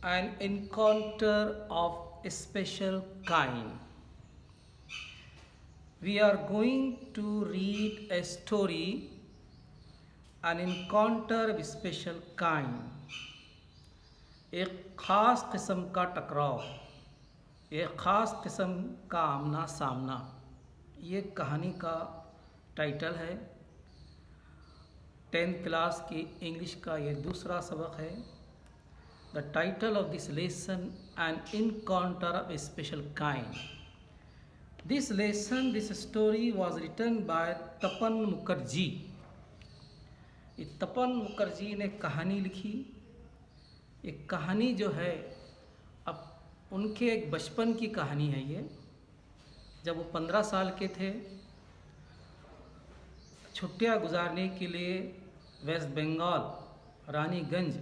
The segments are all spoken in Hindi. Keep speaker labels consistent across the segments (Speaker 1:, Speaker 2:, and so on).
Speaker 1: An encounter of a special kind. We are going to read a story, an encounter of a special kind. एक ख़ास किस्म का टकराव, एक ख़ास किस्म का आमना सामना, ये कहानी का टाइटल है। 10th क्लास की इंग्लिश का ये दूसरा सबक है। The title of this lesson an encounter of a special kind. This lesson, this story was written by Tapan Mukherjee. Tapan Mukherjee ने कहानी लिखी। एक कहानी जो है, अब उनके एक बचपन की कहानी है ये। जब वो 15 साल के थे, छुट्टियां गुजारने के लिए वेस्ट बंगाल रानीगंज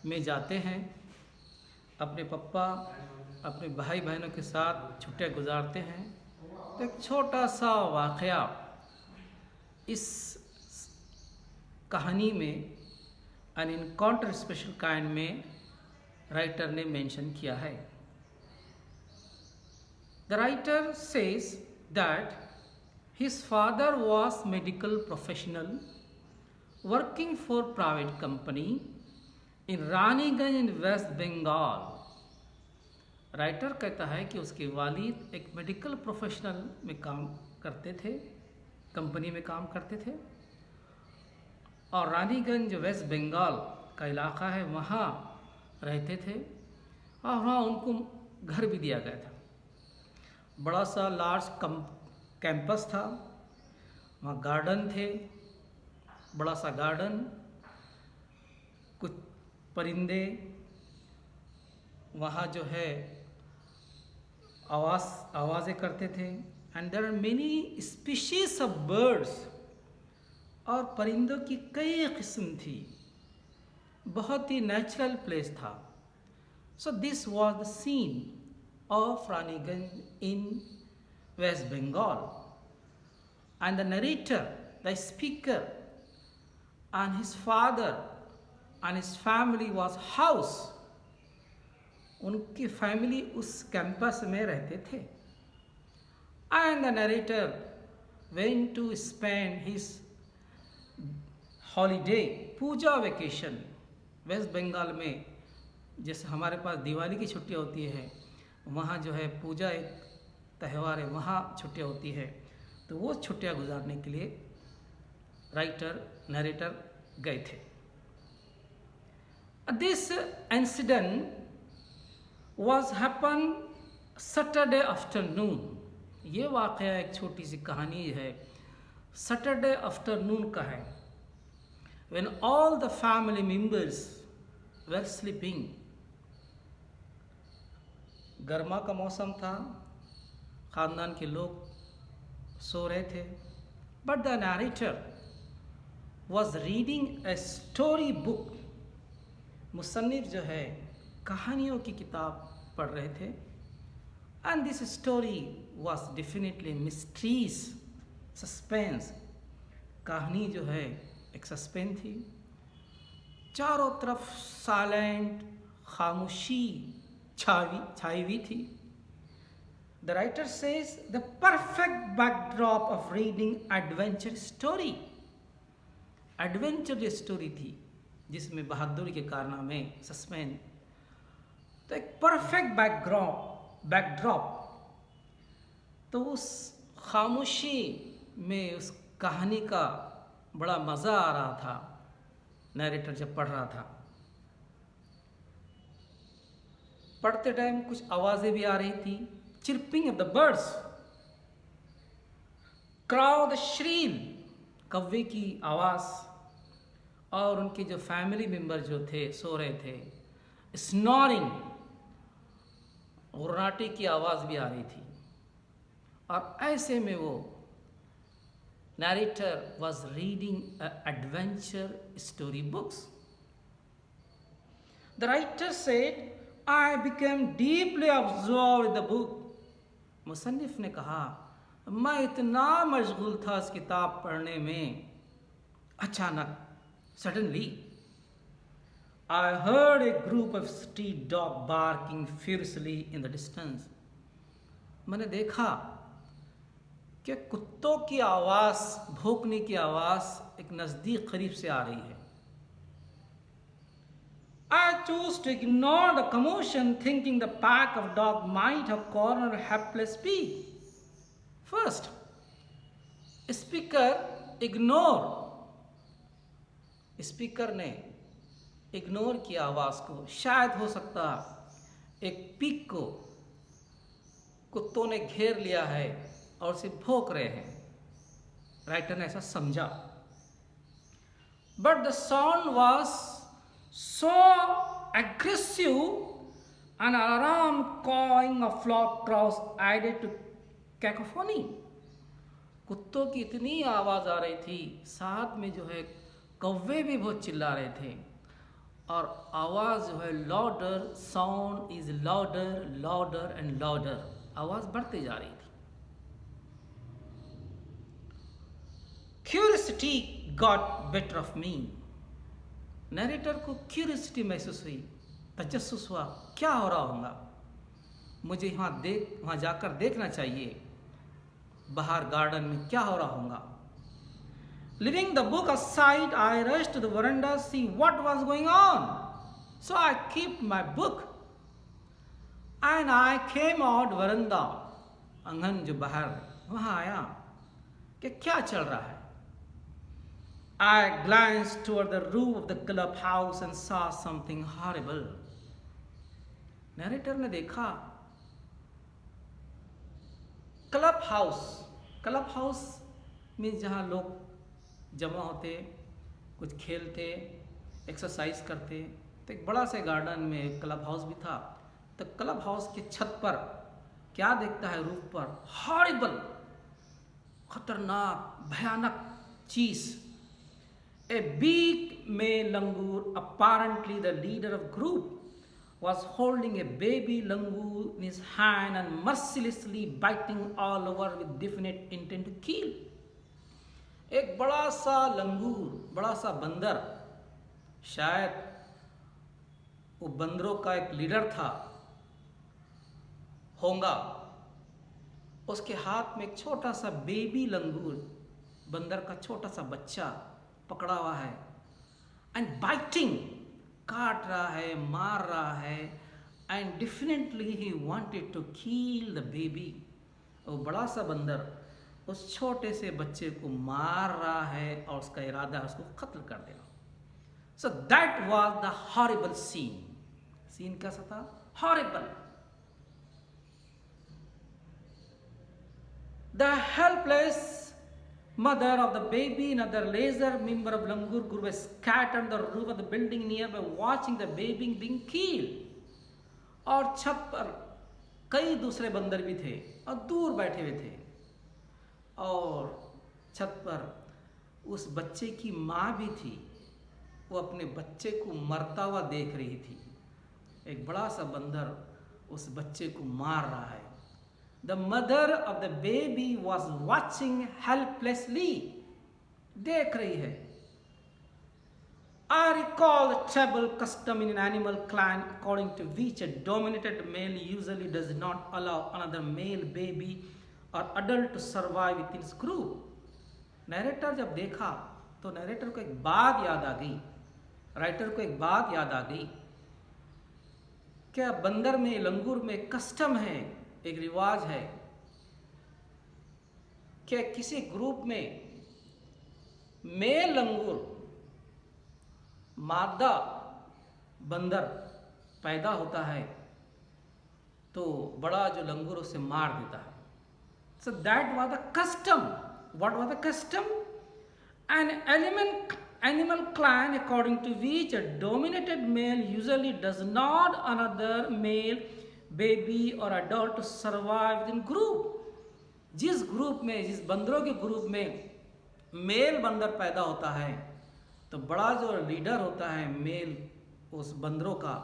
Speaker 1: में जाते हैं। अपने पापा अपने भाई बहनों के साथ छुट्टियां गुजारते हैं। तो एक छोटा सा वाक़या इस कहानी में, एन इनकाउंटर स्पेशल काइंड में राइटर ने मेंशन किया है। The writer says that his father was medical professional working for private company in Raniganj in West Bengal। Writer कहता है कि उसके वालिद एक मेडिकल प्रोफेशनल में काम करते थे, कंपनी में काम करते थे, और रानीगंज जो वेस्ट बंगाल का इलाका है वहाँ रहते थे, और वहाँ उनको घर भी दिया गया था। बड़ा सा लार्ज कैंपस था, वहाँ गार्डन थे, बड़ा सा गार्डन, कुछ परिंदे वहाँ जो है आवाज़ें करते थे। And there are many species of birds, और परिंदों की कई किस्म थी। बहुत ही नेचुरल प्लेस था। So this was the scene of Raniganj in West Bengal, and the narrator, the speaker, and his father and his family was house। उनकी फैमिली उस कैंपस में रहते थे। And the narrator went to spend his holiday, Puja vacation. West Bengal में जैसे हमारे पास दिवाली की छुट्टियाँ होती है, वहाँ जो है पूजा एक त्यौहार है, वहाँ छुट्टियाँ होती है। तो वो छुट्टियाँ गुजारने के लिए नरेटर गए थे। This incident was happen Saturday afternoon. ये वाक़या एक छोटी सी कहानी है, सैटरडे आफ्टरनून का है। When all the family members were sleeping. गर्मा का मौसम था, ख़ानदान के लोग सो रहे थे। But the narrator was reading a story book. मुसन्निफ जो है कहानियों की किताब पढ़ रहे थे। And this story was definitely mysteries, suspense. कहानी जो है एक सस्पेंस थी। चारों तरफ साइलेंट, खामोशी छाई हुई थी। The writer says the perfect backdrop of reading adventure story। Adventure story थी जिसमें बहादुरी के कारनामे, सस्पेंस। तो एक परफेक्ट बैकड्रॉप। तो उस खामोशी में उस कहानी का बड़ा मज़ा आ रहा था नरेटर जब पढ़ रहा था। पढ़ते टाइम कुछ आवाज़ें भी आ रही थी। Chirping of the birds, crow the shrill, कौवे की आवाज़, और उनके जो फैमिली मेंबर जो थे सो रहे थे। स्नोरिंग, गुर्राटे की आवाज़ भी आ रही थी। और ऐसे में वो narrator was reading adventure story books. The writer said I became deeply absorbed in the book। मुसन्निफ ने कहा, मैं इतना मशगूल था इस किताब पढ़ने में, अचानक suddenly I heard a group of street dogs barking fiercely in the distance. मैंने देखा कि कुत्तों की आवाज़, भौंकने की आवाज़ एक नज़दीक करीब से आ रही है. I chose to ignore the commotion, thinking the pack of dogs might have cornered a helpless pig. First, speaker ने इग्नोर किया आवाज़ को. शायद हो सकता एक पिग को कुत्तों ने घेर लिया है और उसे भौंक रहे हैं. राइटर ने ऐसा समझा. But the sound was so aggressive and alarm cawing of flock crows added to cacophony. कुत्तों की इतनी आवाज़ आ रही थी, साथ में जो है कौवे भी बहुत चिल्ला रहे थे, और आवाज़ जो है louder, sound is louder, louder and louder, आवाज़ बढ़ती जा रही थी. Curiosity got better of me. Narrator को क्यूरियोसिटी महसूस हुई, तजस्सुस हुआ, क्या हो रहा होगा, मुझे वहाँ जाकर देखना चाहिए, बाहर गार्डन में क्या हो रहा होगा. Leaving the book aside, I rushed to the veranda to see what was going on. So I kept my book and I came out veranda. आंगन जो बाहर, वहाँ आया कि क्या चल रहा है. I glanced toward the roof of the clubhouse and saw something horrible. Narrator ने देखा क्लब हाउस में जहाँ लोग जमा होते, कुछ खेलते, एक्सरसाइज करते, तो एक बड़ा सा गार्डन में क्लब हाउस भी था. तो क्लब हाउस के छत पर क्या देखता है, रूफ पर हॉरिबल, खतरनाक, भयानक चीज. A big male langur, apparently the leader of group, was holding a baby langur in his hand and mercilessly biting all over with definite intent to kill. एक बड़ा सा लंगूर, बड़ा सा बंदर, शायद वो बंदरों का एक लीडर था होगा, उसके हाथ में एक छोटा सा बेबी लंगूर, बंदर का छोटा सा बच्चा पकड़ा हुआ है. एंड बाइटिंग, काट रहा है, मार रहा है. And definitely he wanted to kill the baby. वो बड़ा सा बंदर उस छोटे से बच्चे को मार रहा है और उसका इरादा है उसको कत्ल कर देना. So that was the horrible scene. Scene कैसा था? Horrible. The helpless mother of the baby and other laser member of Langur group was scattered on the roof of the building nearby watching the baby being killed. और छत पर कई दूसरे बंदर भी थे और दूर बैठे हुए थे, और छत पर उस बच्चे की माँ भी थी, वो अपने बच्चे को मरता हुआ देख रही थी. एक बड़ा सा बंदर उस बच्चे को मार रहा है. The mother of the baby was watching helplessly. देख रही है. I recall the tribal custom in an animal clan according to which a dominated male usually does not allow another male baby or adult to survive within his group. Narrator जब देखा तो नरेटर को एक बात याद आ गई, राइटर को एक बात याद आ गई. क्या बंदर में, लंगूर में कस्टम है, एक रिवाज है कि किसी ग्रुप में मेल लंगूर, मादा बंदर पैदा होता है तो बड़ा जो लंगूर उसे मार देता है. So that was the custom. What was the custom? An animal clan according to which a dominated male usually does not another male baby or adult to survive within group. जिस ग्रुप में, जिस बंदरों के ग्रुप में मेल बंदर पैदा होता है तो बड़ा जो लीडर होता है मेल उस बंदरों का,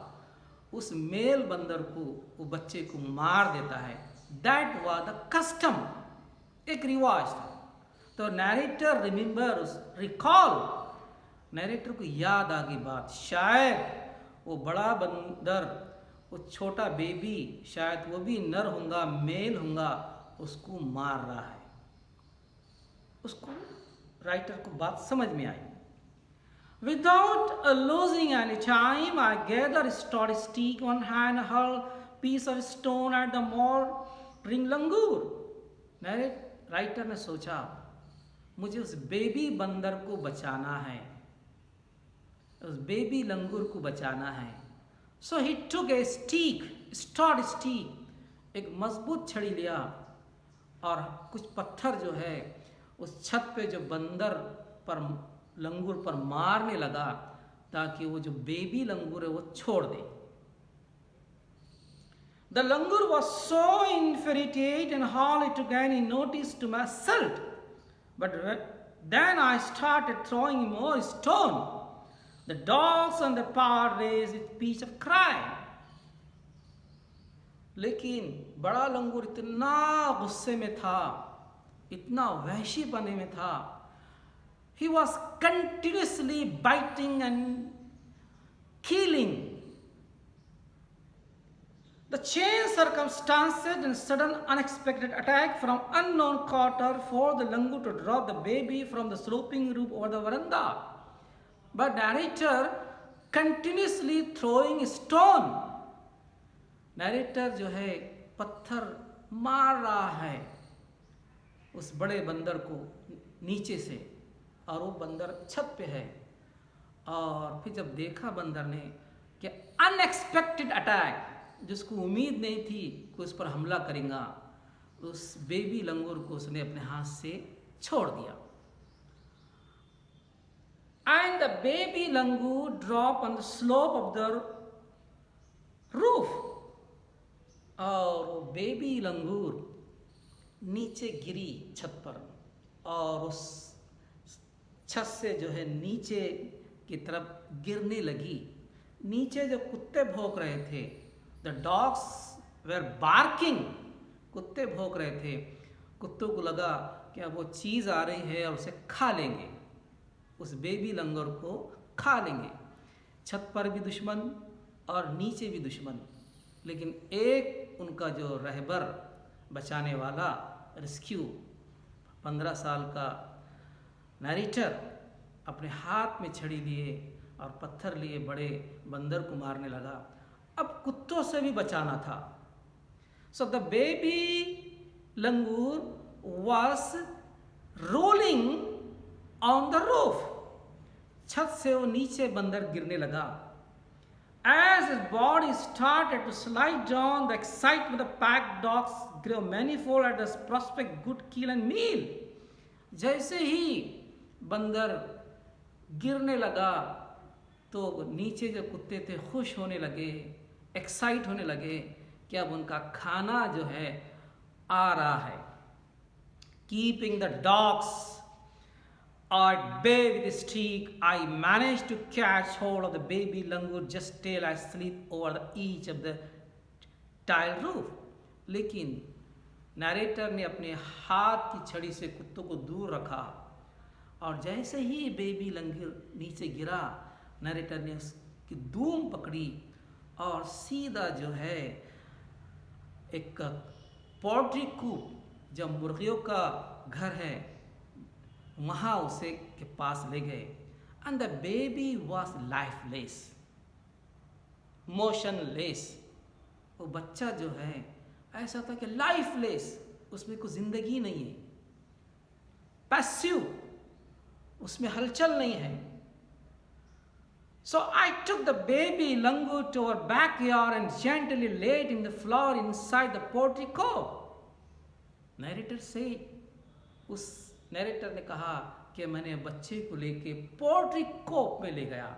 Speaker 1: उस मेल बंदर को, वो बच्चे को मार देता है. दैट वाज द कस्टम, एक रिवाज था. तो नरेटर रिकॉल, नरेटर को याद आ गई बात, शायद वो बड़ा बंदर, वो छोटा बेबी, शायद वो भी नर होगा, मेल होगा, उसको मार रहा है। उसको राइटर को बात समझ में आई। Without losing any time, I gathered a sturdy stick on hand, hurled piece of stone at the mouldering langur. Writer ने सोचा, मुझे उस बेबी बंदर को बचाना है, उस बेबी लंगूर को बचाना है। So he took a stick, sturdy stick, एक मजबूत छड़ी लिया और कुछ पत्थर जो है उस छत पे जो बंदर पर लंगूर पर मारने लगा, ताकि वो जो बेबी लंगूर है वो छोड़ दे। The langur was so infuriated and howled to gain a notice to my assault. But then I started throwing more stone. The dogs on the path raised a pitch of cry. लेकिन बड़ा लंगूर इतना गुस्से में था, इतना वहशीपने में था, he was continuously biting and killing. The changed circumstances and sudden unexpected attack from unknown quarter forced the langur to drop the baby from the sloping roof over the veranda. But narrator continuously throwing stone. Narrator जो है पत्थर मार रहा है उस बड़े बंदर को नीचे से, और वो बंदर छत पे है। और फिर जब देखा बंदर ने कि अनएक्सपेक्टेड अटैक, जिसको उम्मीद नहीं थी कि उस पर हमला करेगा, उस बेबी लंगूर को उसने अपने हाथ से छोड़ दिया। And the baby langur drop on the slope of the roof, और वो बेबी लंगूर नीचे गिरी छत पर, और उस छत से जो है नीचे की तरफ गिरने लगी। नीचे जो कुत्ते भौंक रहे थे, द डॉग्स वेर बार्किंग, कुत्ते भौंक रहे थे। कुत्तों को लगा कि अब वो चीज़ आ रही है और उसे खा लेंगे, उस बेबी लंगूर को खा लेंगे। छत पर भी दुश्मन और नीचे भी दुश्मन, लेकिन एक उनका जो रहबर, बचाने वाला, रेस्क्यू 15 साल का नरेटर अपने हाथ में छड़ी लिए और पत्थर लिए बड़े बंदर को मारने लगा। अब कुत्तों से भी बचाना था। So the baby langur was rolling on the roof, छत से वो नीचे बंदर गिरने लगा। As his body started to slide down, the excitement of the pack dogs grew manifold at this prospect good kill and meal. जैसे ही बंदर गिरने लगा तो नीचे जो कुत्ते थे खुश होने लगे, एक्साइट होने लगे कि अब उनका खाना जो है आ रहा है। Keeping the dogs at bay with a stick, I managed to catch hold of the baby langur just till I slipped over the edge of the tile roof. लेकिन नरेटर ने अपने हाथ की छड़ी से कुत्तों को दूर रखा, और जैसे ही बेबी लंगूर नीचे गिरा, नरेटर ने उसकी दूम पकड़ी और सीधा जो है एक पोल्ट्री कूप, जब मुर्गियों का घर है, वहाँ उसे के पास ले गए। And the baby was lifeless, motionless. वो बच्चा जो है ऐसा था कि लाइफलेस, उसमें कोई जिंदगी नहीं है, पैसिव, उसमें हलचल नहीं है। So I took the baby langur to our backyard and gently laid in the floor inside the portico. Narrator said, उस नरेटर ने कहा कि मैंने बच्चे को लेके पोल्ट्री कोप में ले गया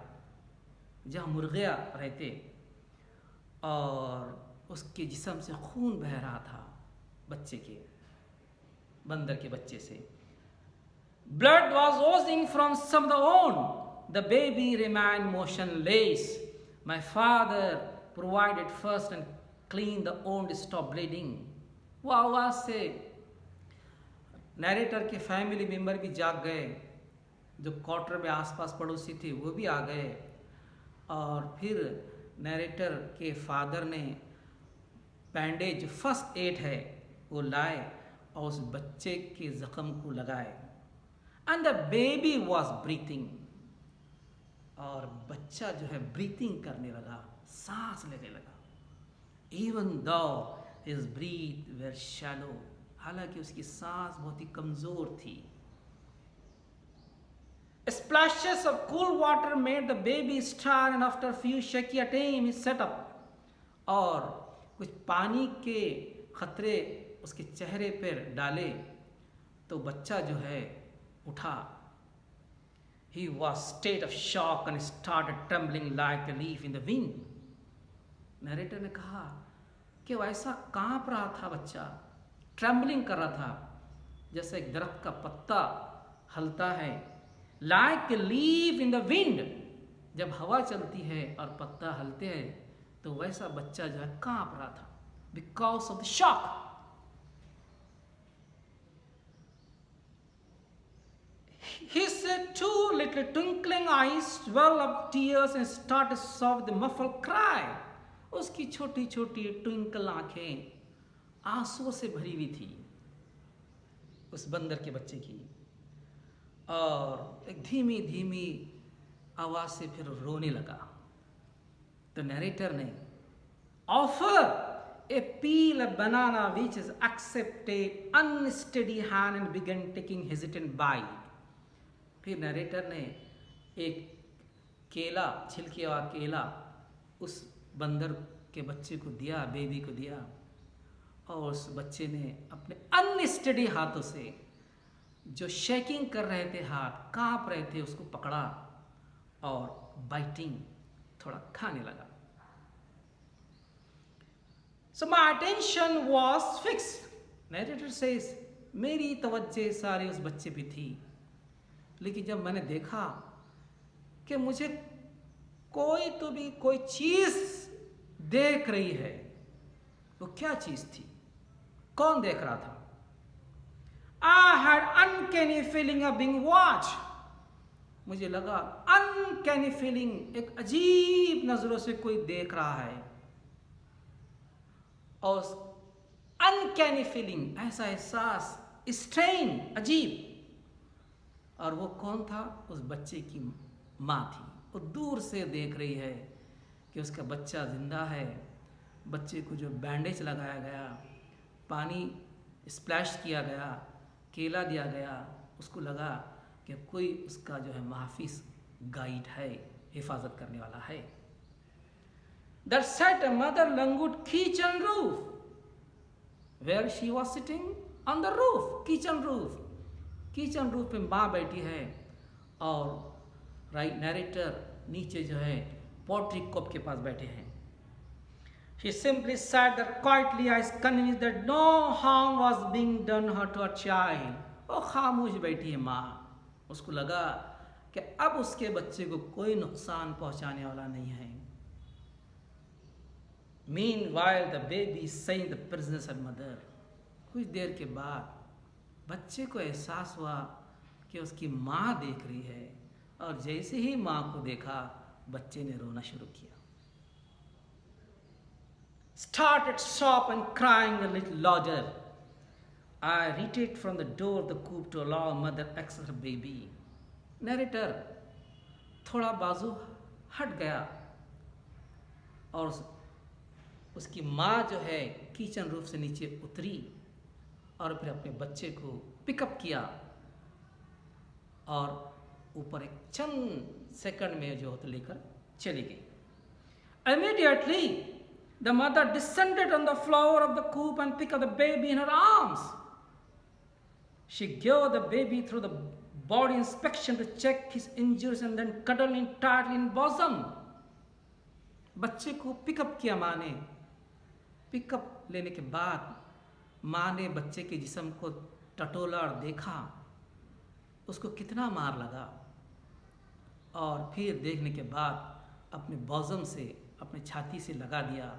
Speaker 1: जहाँ मुर्गियाँ रहते, और उसके जिस्म से खून बह रहा था, बच्चे के, बंदर के बच्चे से। Blood was oozing from some of the wound. The baby remained motionless. My father provided first and cleaned the wound to stop bleeding. वो आवाज़ से नरेटर के फैमिली मेम्बर भी जाग गए, जो क्वार्टर में आसपास पड़ोसी थे वो भी आ गए, और फिर नरेटर के फादर ने बैंडेज फर्स्ट एड है वो लाए और उस बच्चे के जख्म को लगाए। And the baby was breathing, और बच्चा जो है ब्रीथिंग करने लगा, सांस लेने लगा। Even though his breathe where shallow, हालांकि उसकी सांस बहुत ही कमजोर थी। Splashes of cool water made the baby start, and after a few shaky attempts he sat up. और कुछ पानी के खतरे उसके चेहरे पर डाले तो बच्चा जो है उठा। He was state of shock and started trembling like a leaf in the wind. Narrator ने कहा कि वैसा कांप रहा था बच्चा, ट्रेम्बलिंग कर रहा था जैसे एक दरख्त का पत्ता हलता है, like a leaf in the wind, जब हवा चलती है और पत्ता हलते हैं तो वैसा बच्चा जो है कांप रहा था, because of the shock. His two little twinkling eyes swelled up tears and started to sob the muffled cry. उसकी छोटी छोटी ट्विंकल आंखें आंसुओं से भरी हुई थी उस बंदर के बच्चे की, और एक धीमी धीमी आवाज से फिर रोने लगा। तो नरेटर ने offer A peel a banana which is accepted unsteady hand and began taking hesitant bite. फिर नरेटर ने एक केला, छिलके वाला केला उस बंदर के बच्चे को दिया, बेबी को दिया, और उस बच्चे ने अपने अनस्टडी हाथों से जो शेकिंग कर रहे थे, हाथ कांप रहे थे, उसको पकड़ा और बाइटिंग थोड़ा खाने लगा। So my attention was fixed. Narrator says, मेरी तवज्जो सारी उस बच्चे पे थी, लेकिन जब मैंने देखा कि मुझे कोई चीज देख रही है, वो क्या चीज थी, कौन देख रहा था? I had uncanny feeling of being watched. मुझे लगा uncanny feeling, एक अजीब नजरों से कोई देख रहा है, और uncanny feeling, ऐसा एहसास, स्ट्रेन, अजीब। और वो कौन था? उस बच्चे की माँ थी। वो दूर से देख रही है कि उसका बच्चा जिंदा है। बच्चे को जो बैंडेज लगाया गया, पानी स्प्लैश किया गया, केला दिया गया, उसको लगा कि कोई उसका जो है महफिज, गाइड है, हिफाजत करने वाला है। There sat a mother languid kitchen roof, where she was sitting on the roof, kitchen roof. Kitchen roof पे माँ बैठी है और राइट नरेटर नीचे जो है पोट्री कप के पास बैठे हैं। She simply sat there quietly, as convinced that no harm was being done her to her child. वो खामोश बैठी है माँ, उसको लगा कि अब उसके बच्चे को कोई नुकसान पहुंचाने वाला नहीं है। Meanwhile the baby is saying the prisoners her mother. कुछ देर के बाद बच्चे को एहसास हुआ कि उसकी माँ देख रही है, और जैसे ही माँ को देखा बच्चे ने रोना शुरू किया। Started sob and crying a little louder. I retreated from the door of the coop to allow mother access her baby. Narrator थोड़ा बाजू हट गया और उसकी माँ जो है किचन रूफ से नीचे उतरी और फिर अपने बच्चे को पिकअप किया और ऊपर एक चंद सेकंड में जो होता लेकर चली गई। Immediately the mother descended on the floor of the coop and picked up the baby in her arms. She gave the baby through the body inspection to check his injuries and then cuddled him tightly in bosom. बच्चे को पिकअप किया माँ ने। पिकअप लेने के बाद माँ ने बच्चे के जिस्म को टटोला और देखा उसको कितना मार लगा, और फिर देखने के बाद अपने बॉजम से, अपने छाती से लगा दिया,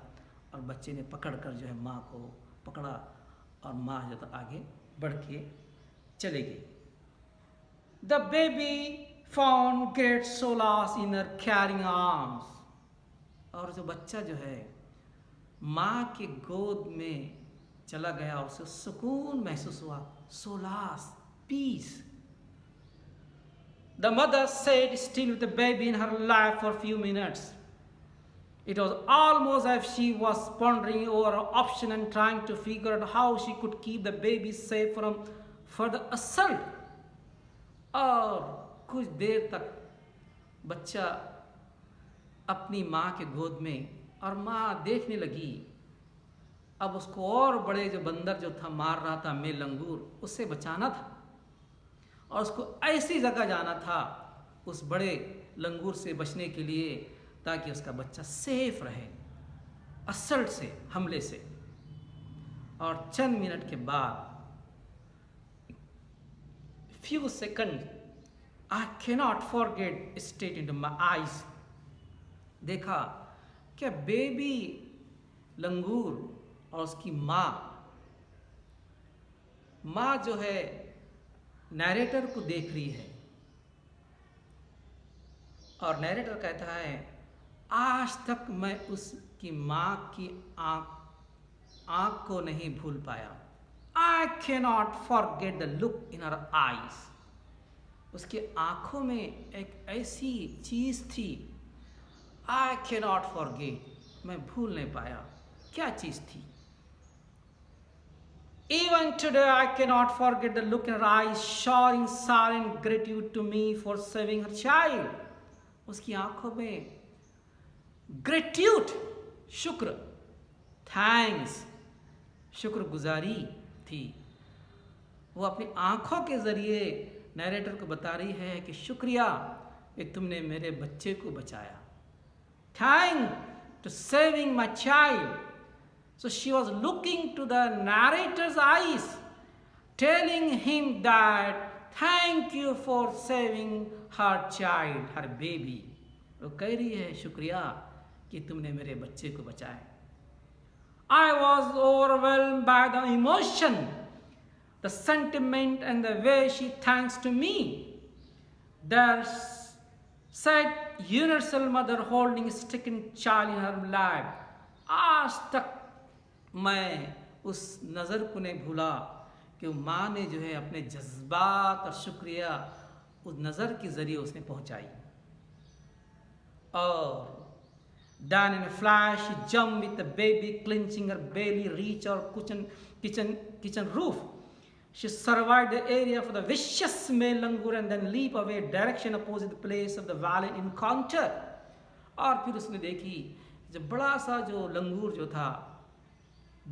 Speaker 1: और बच्चे ने पकड़कर जो है माँ को पकड़ा और माँ जो तो आगे बढ़ के चले गई। The baby found great solace in her caring arms. और जो बच्चा जो है माँ की गोद में चला गया, उसे सुकून महसूस हुआ, solace, peace. The mother sat still with the baby in her lap for a few minutes. It was almost as if she was pondering over an option and trying to figure out how she could keep the baby safe from further assault. और कुछ देर तक बच्चा अपनी माँ के गोद में, और माँ देखने लगी अब उसको और बड़े जो बंदर जो था मार रहा था, मेल लंगूर, उससे बचाना था और उसको ऐसी जगह जाना था उस बड़े लंगूर से बचने के लिए ताकि उसका बच्चा सेफ रहे असल्ट से, हमले से. और चंद मिनट के बाद, few seconds, I cannot forget straight into my eyes. देखा क्या बेबी लंगूर और उसकी माँ जो है नैरेटर को देख रही है, और नैरेटर कहता है आज तक मैं उसकी माँ की आँख को नहीं भूल पाया. I cannot forget the look in her eyes. उसकी आँखों में एक ऐसी चीज़ थी, I cannot forget, मैं भूल नहीं पाया. क्या चीज़ थी? Even today I cannot forget the look in her eyes, showing silent gratitude to me for saving her child. उसकी आंखों में gratitude, शुक्र, thanks, शुक्रगुजारी थी. वो अपनी आंखों के जरिए नैरेटर को बता रही है कि शुक्रिया कि तुमने मेरे बच्चे को बचाया. Thanks to saving my child. So she was looking to the narrator's eyes, telling him that thank you for saving her child, her baby. वो कह रही है शुक्रिया कि तुमने मेरे बच्चे को बचाया. I was overwhelmed by the emotion, the sentiment and the way she thanks to me. There sat universal mother holding a stricken child in her lap. आज तक मैं उस नज़र को नहीं भूला कि माँ ने जो है अपने जज्बात और शुक्रिया उस नज़र के ज़रिए उसने पहुँचाई. और then in a flash she jumped with the baby clenching her belly, reach our kitchen roof. She survived the area for the vicious male langur and then leap away direction opposite the place of the violent encounter. और फिर उसने देखी जब बड़ा सा जो लंगूर जो था,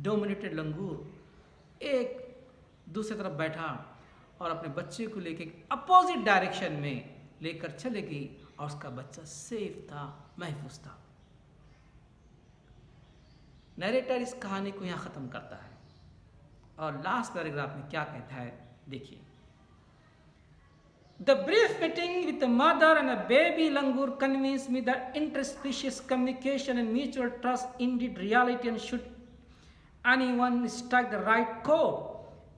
Speaker 1: डोमिनेटेड लंगूर, एक दूसरी तरफ बैठा और अपने बच्चे को लेके अपोजिट डायरेक्शन में लेकर चले गई और उसका बच्चा सेफ था, महफूज था. नैरेटर इस कहानी को यहाँ ख़त्म करता है और लास्ट पैराग्राफ में क्या कहता है देखिए. The brief meeting with the mother and a baby langur convinced me that interspecies communication and mutual trust indeed reality, and should anyone strike the right chord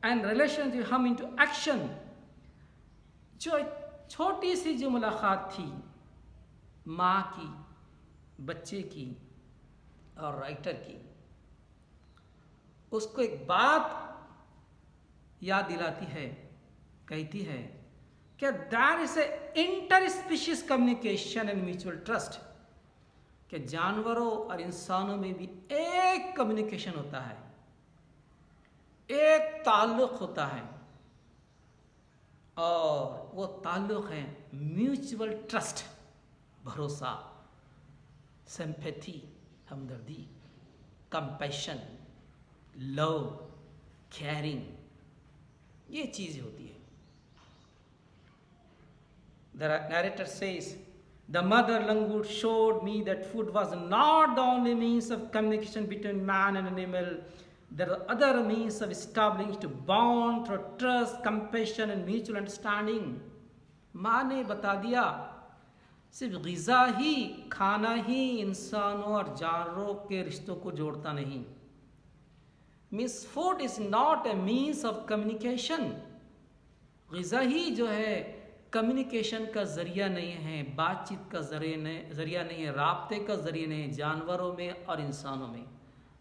Speaker 1: and relationship hum into action. जो छोटी सी जो मुलाकात थी माँ की, बच्चे की और राइटर की, उसको एक बात याद दिलाती है, कहती है कि there is a interspecies communication and mutual trust, कि जानवरों और इंसानों में भी एक कम्युनिकेशन होता है, एक ताल्लुक़ होता है, और वो ताल्लुक़ है म्यूचुअल ट्रस्ट, भरोसा, सिंपैथी, हमदर्दी, कंपैशन, लव, केयरिंग, ये चीज़ होती है. The narrator says, the mother langur showed me that food was not the only means of communication between man and animal. There are other means of establishing a bond through trust, compassion and mutual understanding. माँ ने बता दिया सिर्फ ग़िज़ा ही, खाना ही इंसानों और जानवरों के रिश्तों को जोड़ता नहीं. Means food is not a means of communication. ग़िज़ा ही जो है कम्युनिकेशन का ज़रिया नहीं है, बातचीत का ज़रिया नहीं है, राब्ते का ज़रिया नहीं है जानवरों में और इंसानों में,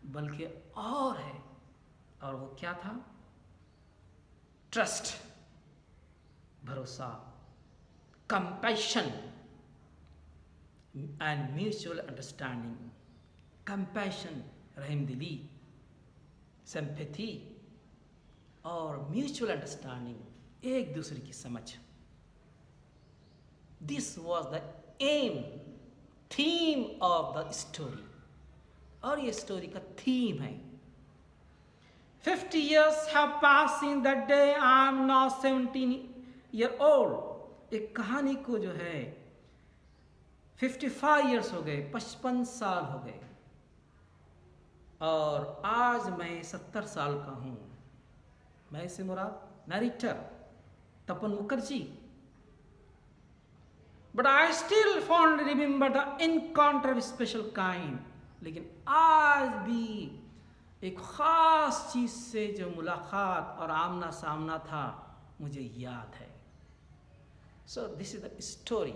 Speaker 1: बल्कि और है। और वो क्या था? ट्रस्ट, भरोसा, compassion and mutual understanding. Compassion, रहमदिली, सिंपैथी और म्यूचुअल अंडरस्टैंडिंग, एक दूसरे की समझ। This was the aim, theme of the story. और ये स्टोरी का थीम है। 50 years have passed since that day. I am now 17 year old. एक कहानी को जो है 55 years हो गए, 55 साल हो गए, और आज मैं 70 साल का हूँ। मैं से मुराद narrator Tapan Mukherjee. But I still fondly remember the encounter of special kind. लेकिन आज भी एक ख़ास चीज़ से जो मुलाकात और आमना सामना था मुझे याद है। So this is the story.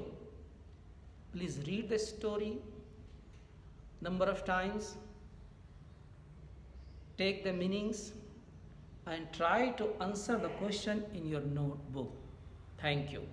Speaker 1: Please read the story number of times, take the meanings and try to answer the question in your notebook. Thank you.